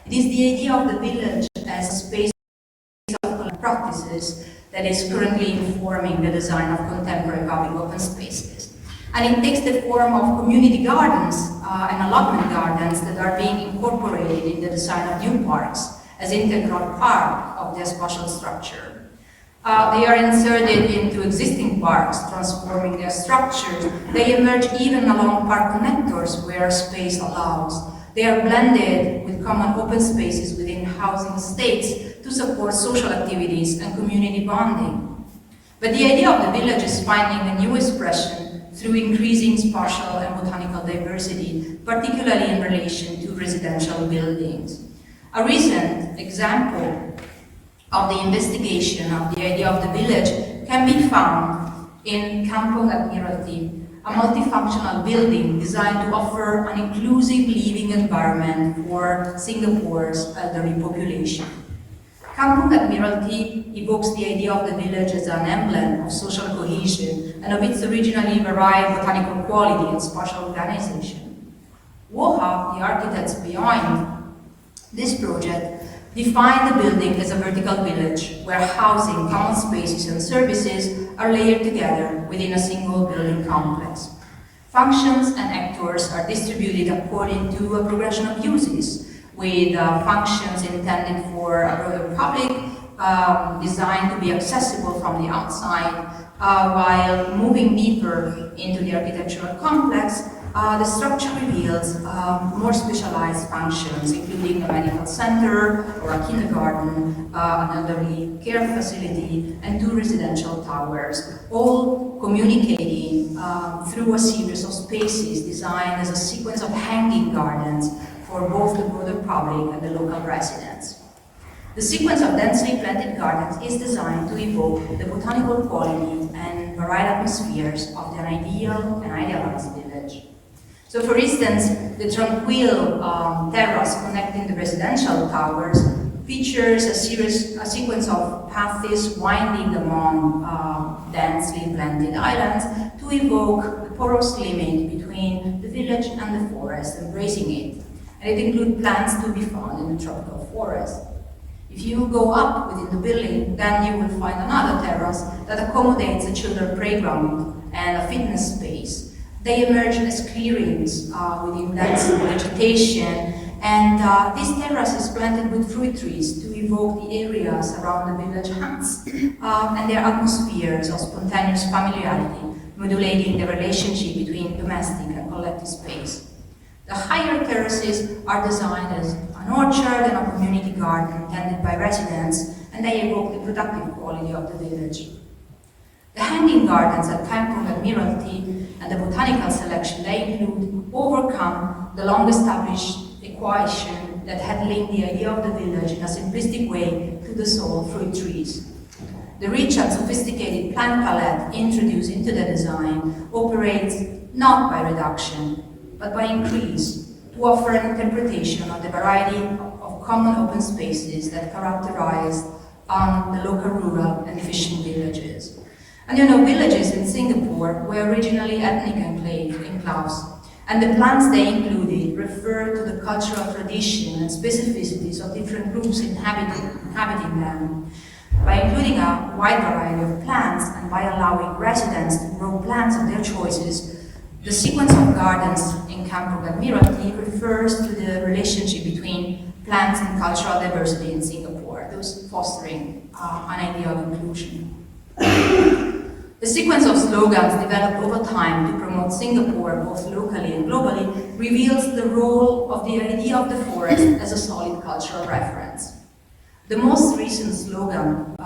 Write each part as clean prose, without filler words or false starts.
It is the idea of the village as a space of practices that is currently informing the design of contemporary public open spaces. And it takes the form of community gardens and allotment gardens that are being incorporated in the design of new parks as integral part of their spatial structure. They are inserted into existing parks, transforming their structures. They emerge even along park connectors where space allows. They are blended with common open spaces within housing estates to support social activities and community bonding. But the idea of the village is finding a new expression through increasing spatial and botanical diversity, particularly in relation to residential buildings. A recent example of the investigation of the idea of the village can be found in Kampong Admiralty, a multifunctional building designed to offer an inclusive living environment for Singapore's elderly population. Kampong Admiralty evokes the idea of the village as an emblem of social cohesion and of its originally varied botanical quality and spatial organization. Woha, the architects behind this project, defined the building as a vertical village where housing, common spaces and services are layered together within a single building complex. Functions and actors are distributed according to a progression of uses, with functions intended for a broader public, designed to be accessible from the outside, while moving deeper into the architectural complex. The structure reveals more specialized functions, including a medical center or a kindergarten, an elderly care facility, and 2 residential towers, all communicating through a series of spaces designed as a sequence of hanging gardens for both the broader public and the local residents. The sequence of densely planted gardens is designed to evoke the botanical quality and varied atmospheres of the ideal and idealized village. So, for instance, the tranquil terrace connecting the residential towers features a sequence of paths winding among densely planted islands to evoke the porous limit between the village and the forest, embracing it. And it includes plants to be found in the tropical forest. If you go up within the building, then you will find another terrace that accommodates a children's playground and a fitness space. They emerge as clearings within dense vegetation, and this terrace is planted with fruit trees to evoke the areas around the village huts and their atmospheres of spontaneous familiarity, modulating the relationship between domestic and collective space. The higher terraces are designed as an orchard and a community garden tended by residents, and they evoke the productive quality of the village. The hanging gardens at Kampong Admiralty and the botanical selection they include overcome the long-established equation that had linked the idea of the village in a simplistic way to the sole fruit trees. The rich and sophisticated plant palette introduced into the design operates not by reduction, but by increase, to offer an interpretation of the variety of common open spaces that characterize the local rural and fishing villages. And villages in Singapore were originally ethnic enclaves, and the plants they included refer to the cultural tradition and specificities of different groups inhabiting them. By including a wide variety of plants and by allowing residents to grow plants of their choices, the sequence of gardens in Kampong Admiralty refers to the relationship between plants and cultural diversity in Singapore, thus fostering an idea of inclusion. The sequence of slogans developed over time to promote Singapore both locally and globally reveals the role of the idea of the forest as a solid cultural reference. The most recent slogan,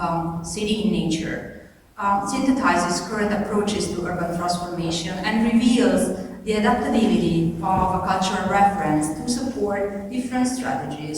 City in Nature, synthesizes current approaches to urban transformation and reveals the adaptability of a cultural reference to support different strategies